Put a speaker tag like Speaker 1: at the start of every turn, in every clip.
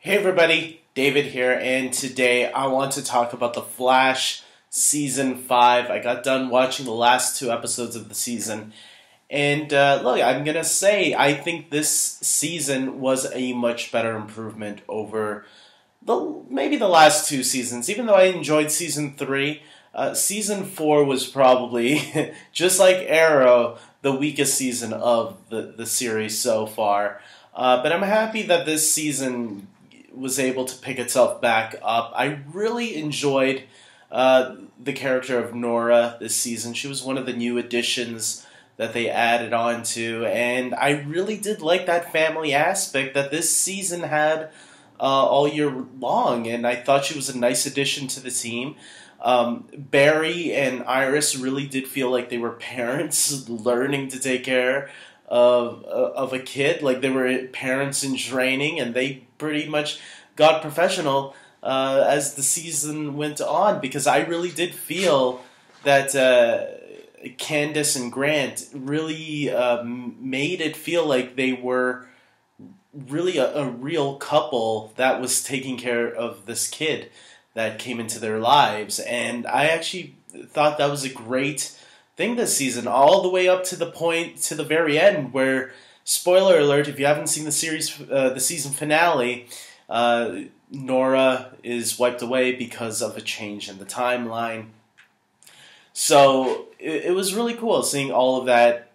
Speaker 1: Hey everybody, David here, and today I want to talk about The Flash Season 5. I got done watching the last two episodes of the season, and look, I'm gonna say I think this season was a much better improvement over maybe the last two seasons. Even though I enjoyed Season 3, Season 4 was probably, just like Arrow, the weakest season of the series so far. But I'm happy that this season was able to pick itself back up. I really enjoyed the character of Nora this season. She was one of the new additions that they added on to, and I really did like that family aspect that this season had all year long, and I thought she was a nice addition to the team. Barry and Iris really did feel like they were parents learning to take care of a kid, like they were parents in training, and they pretty much got professional as the season went on, because I really did feel that Candace and Grant really made it feel like they were really a real couple that was taking care of this kid that came into their lives. And I actually thought that was a great thing this season, all the way up to the very end, where, spoiler alert, if you haven't seen the season finale, Nora is wiped away because of a change in the timeline. So it was really cool seeing all of that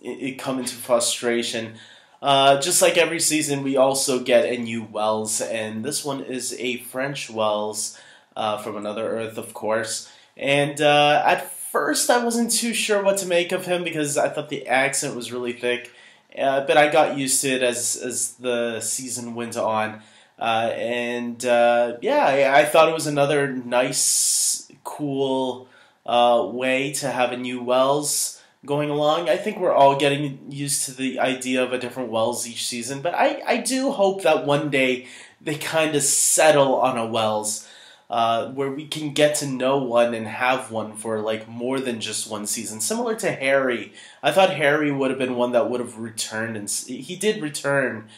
Speaker 1: it come into frustration. Just like every season, we also get a new Wells, and this one is a French Wells from Another Earth, of course. And at first, I wasn't too sure what to make of him because I thought the accent was really thick, but I got used to it as the season went on. Yeah, I thought it was another nice, cool way to have a new Wells going along. I think we're all getting used to the idea of a different Wells each season, but I do hope that one day they kind of settle on a Wells where we can get to know one and have one for like more than just one season. Similar to Harry. I thought Harry would have been one that would have returned, and he did return,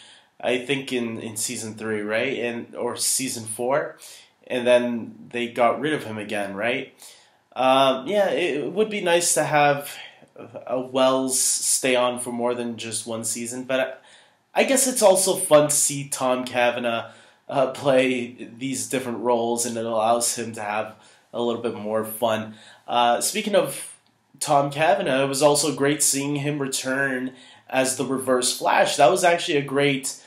Speaker 1: I think in season 3, right? Or season 4, and then they got rid of him again, right? Yeah, it would be nice to have a Wells stay on for more than just one season, but I guess it's also fun to see Tom Cavanagh play these different roles, and it allows him to have a little bit more fun. Speaking of Tom Cavanagh, it was also great seeing him return as the Reverse Flash. That was actually a great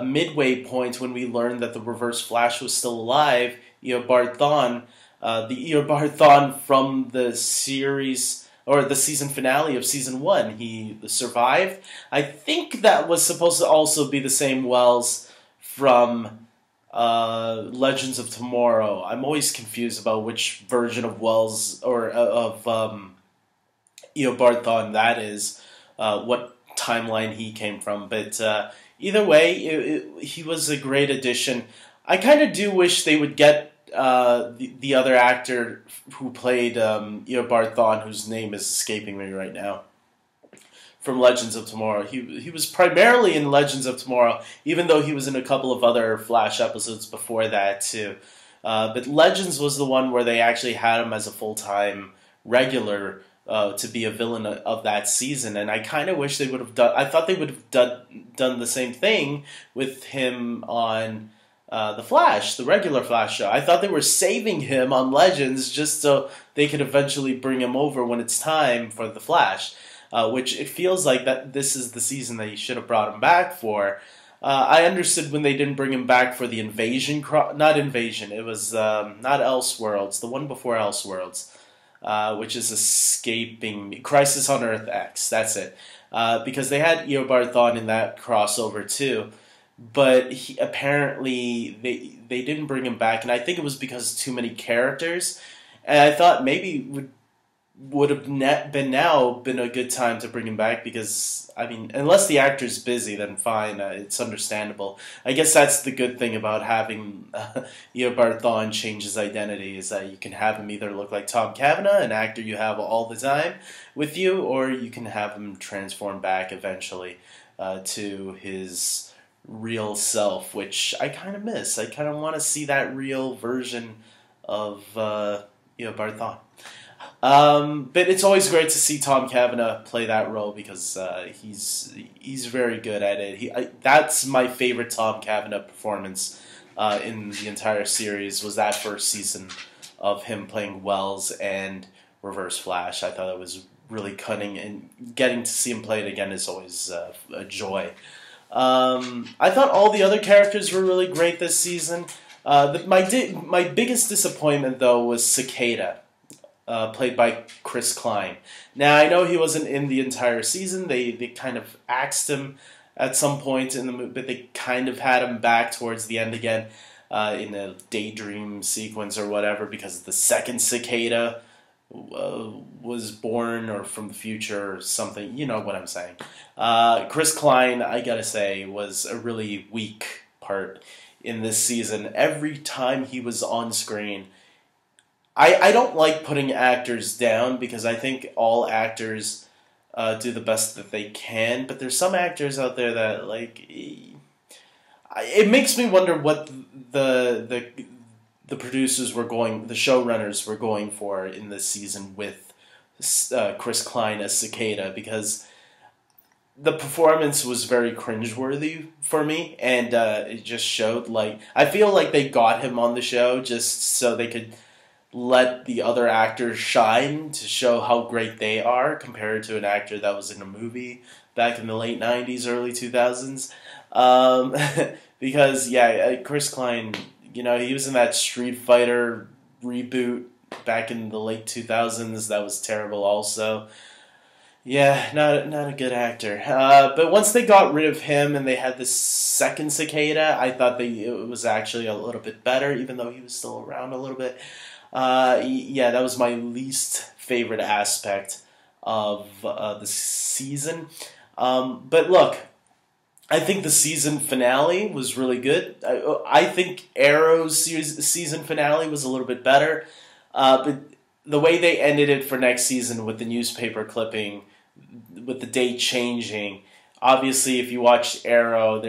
Speaker 1: midway point when we learned that the Reverse Flash was still alive. Eobard Thawne, the Eobard Thawne from the series, or the season finale of season 1. He survived. I think that was supposed to also be the same Wells from Legends of Tomorrow. I'm always confused about which version of Wells, or of Eobard Thawne that is, what timeline he came from. But either way, he was a great addition. I kind of do wish they would get the other actor who played Eobard Thawne, whose name is escaping me right now, from Legends of Tomorrow. He was primarily in Legends of Tomorrow, even though he was in a couple of other Flash episodes before that too. But Legends was the one where they actually had him as a full-time regular to be a villain of that season, and I kind of wish they would have done. I thought they would have done the same thing with him on the Flash, the regular Flash show. I thought they were saving him on Legends just so they could eventually bring him over when it's time for the Flash. Which it feels like that this is the season that you should have brought him back for. I understood when they didn't bring him back for the Invasion, not Invasion, it was not Elseworlds, the one before Elseworlds, which is escaping me, Crisis on Earth X, that's it. Because they had Eobard Thawne in that crossover too, but apparently they didn't bring him back, and I think it was because too many characters, and I thought maybe would have been a good time to bring him back, because, I mean, unless the actor's busy, then fine, it's understandable. I guess that's the good thing about having Eobard Thawne change his identity, is that you can have him either look like Tom Cavanagh, an actor you have all the time with you, or you can have him transform back eventually to his real self, which I kind of miss. I kind of want to see that real version of Barthon. But it's always great to see Tom Cavanagh play that role because he's very good at it. That's my favorite Tom Cavanagh performance in the entire series was that first season of him playing Wells and Reverse Flash. I thought it was really cunning, and getting to see him play it again is always a joy. I thought all the other characters were really great this season. My biggest disappointment, though, was Cicada, played by Chris Klein. Now, I know he wasn't in the entire season. They kind of axed him at some point in the movie, but they kind of had him back towards the end again in a daydream sequence or whatever, because the second Cicada was born or from the future or something. You know what I'm saying. Chris Klein, I gotta say, was a really weak part in this season. Every time he was on screen, I don't like putting actors down because I think all actors do the best that they can, but there's some actors out there that, like, it makes me wonder what the producers were the showrunners were going for in this season with Chris Klein as Cicada, because the performance was very cringeworthy for me, and it just showed, like, I feel like they got him on the show just so they could let the other actors shine to show how great they are compared to an actor that was in a movie back in the late 90s, early 2000s. Because, Chris Klein, he was in that Street Fighter reboot back in the late 2000s. That was terrible also. Yeah, not a good actor. But once they got rid of him and they had this second Cicada, I thought it was actually a little bit better, even though he was still around a little bit. That was my least favorite aspect of the season. But look, I think the season finale was really good. I think Arrow's season finale was a little bit better. But the way they ended it for next season with the newspaper clipping, with the date changing, obviously if you watched Arrow,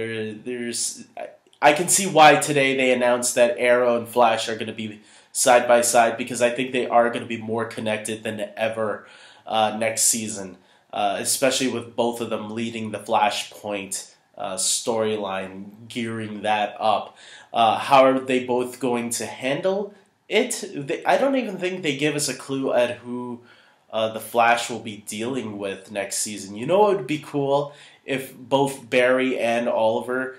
Speaker 1: I can see why today they announced that Arrow and Flash are going to be side by side, because I think they are going to be more connected than ever next season, especially with both of them leading the Flashpoint storyline, gearing that up. How are they both going to handle it? I don't even think they give us a clue at who the Flash will be dealing with next season. You know, it would be cool if both Barry and Oliver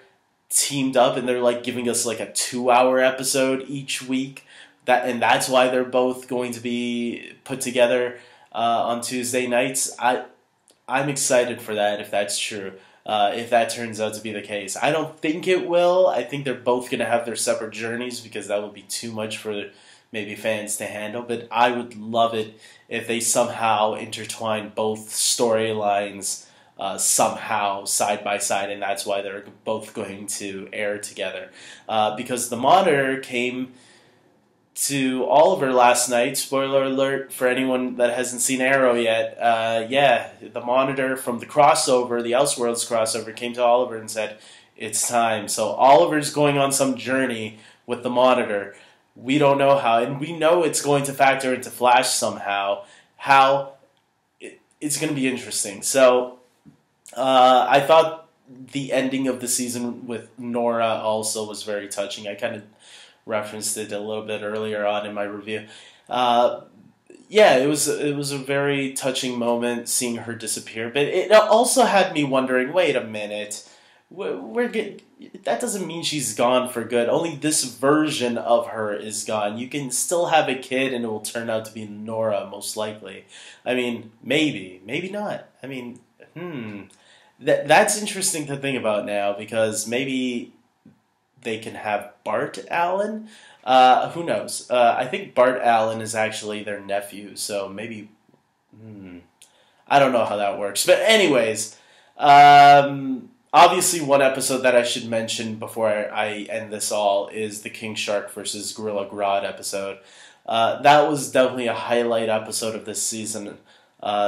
Speaker 1: teamed up and they're like giving us like a 2-hour episode each week. That's why they're both going to be put together on Tuesday nights. I'm excited for that if that's true. If that turns out to be the case, I don't think it will. I think they're both going to have their separate journeys because that would be too much for maybe fans to handle. But I would love it if they somehow intertwine both storylines somehow side by side, and that's why they're both going to air together. Because the Monitor came to Oliver last night. Spoiler alert for anyone that hasn't seen Arrow yet. The Monitor from the crossover, the Elseworlds crossover, came to Oliver and said, "It's time." So Oliver's going on some journey with the Monitor. We don't know how, and we know it's going to factor into Flash somehow. How? It's going to be interesting. So I thought the ending of the season with Nora also was very touching. I kind of referenced it a little bit earlier on in my review. It was a very touching moment seeing her disappear, but it also had me wondering, wait a minute, that doesn't mean she's gone for good. Only this version of her is gone. You can still have a kid and it will turn out to be Nora, most likely. I mean, maybe not. I mean, that's interesting to think about now, because maybe they can have Bart Allen. Who knows? I think Bart Allen is actually their nephew, so maybe... I don't know how that works. But anyways, obviously one episode that I should mention before I end this all is the King Shark versus Gorilla Grodd episode. That was definitely a highlight episode of this season,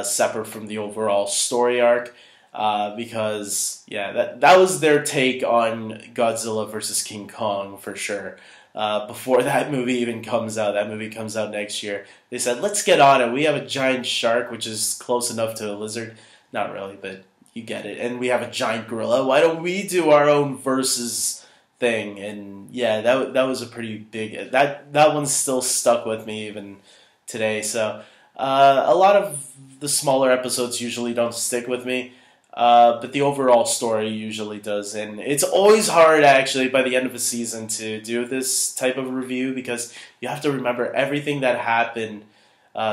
Speaker 1: separate from the overall story arc. because yeah, that was their take on Godzilla versus King Kong for sure. Before that movie even comes out, that movie comes out next year. They said, let's get on it. We have a giant shark, which is close enough to a lizard. Not really, but you get it. And we have a giant gorilla. Why don't we do our own versus thing? And yeah, that was a pretty big. That one's still stuck with me even today. So a lot of the smaller episodes usually don't stick with me. But the overall story usually does, and it's always hard actually by the end of a season to do this type of review because you have to remember everything that happened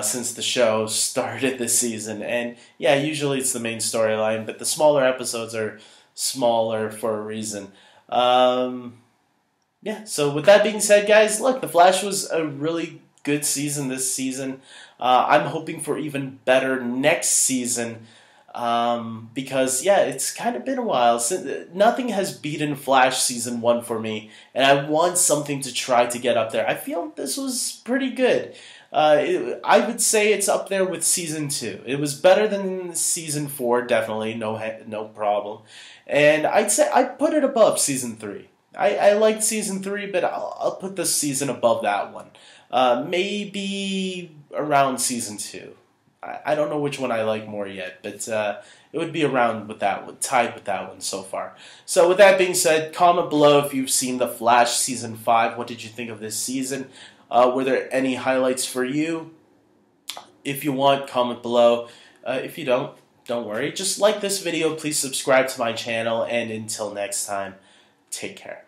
Speaker 1: since the show started this season. And yeah, usually it's the main storyline, but the smaller episodes are smaller for a reason. Yeah, so with that being said, guys, look, The Flash was a really good season this season. I'm hoping for even better next season. Because yeah, it's kind of been a while since nothing has beaten Flash season 1 for me, and I want something to try to get up there. I feel this was pretty good. I would say it's up there with season 2. It was better than season 4, definitely, no problem. And I'd say I'd put it above season 3. I liked season 3, but I'll put this season above that one. Maybe around season 2. I don't know which one I like more yet, but it would be around with that one, tied with that one so far. So with that being said, comment below if you've seen The Flash Season 5. What did you think of this season? Were there any highlights for you? If you want, comment below. If you don't worry. Just like this video, please subscribe to my channel, and until next time, take care.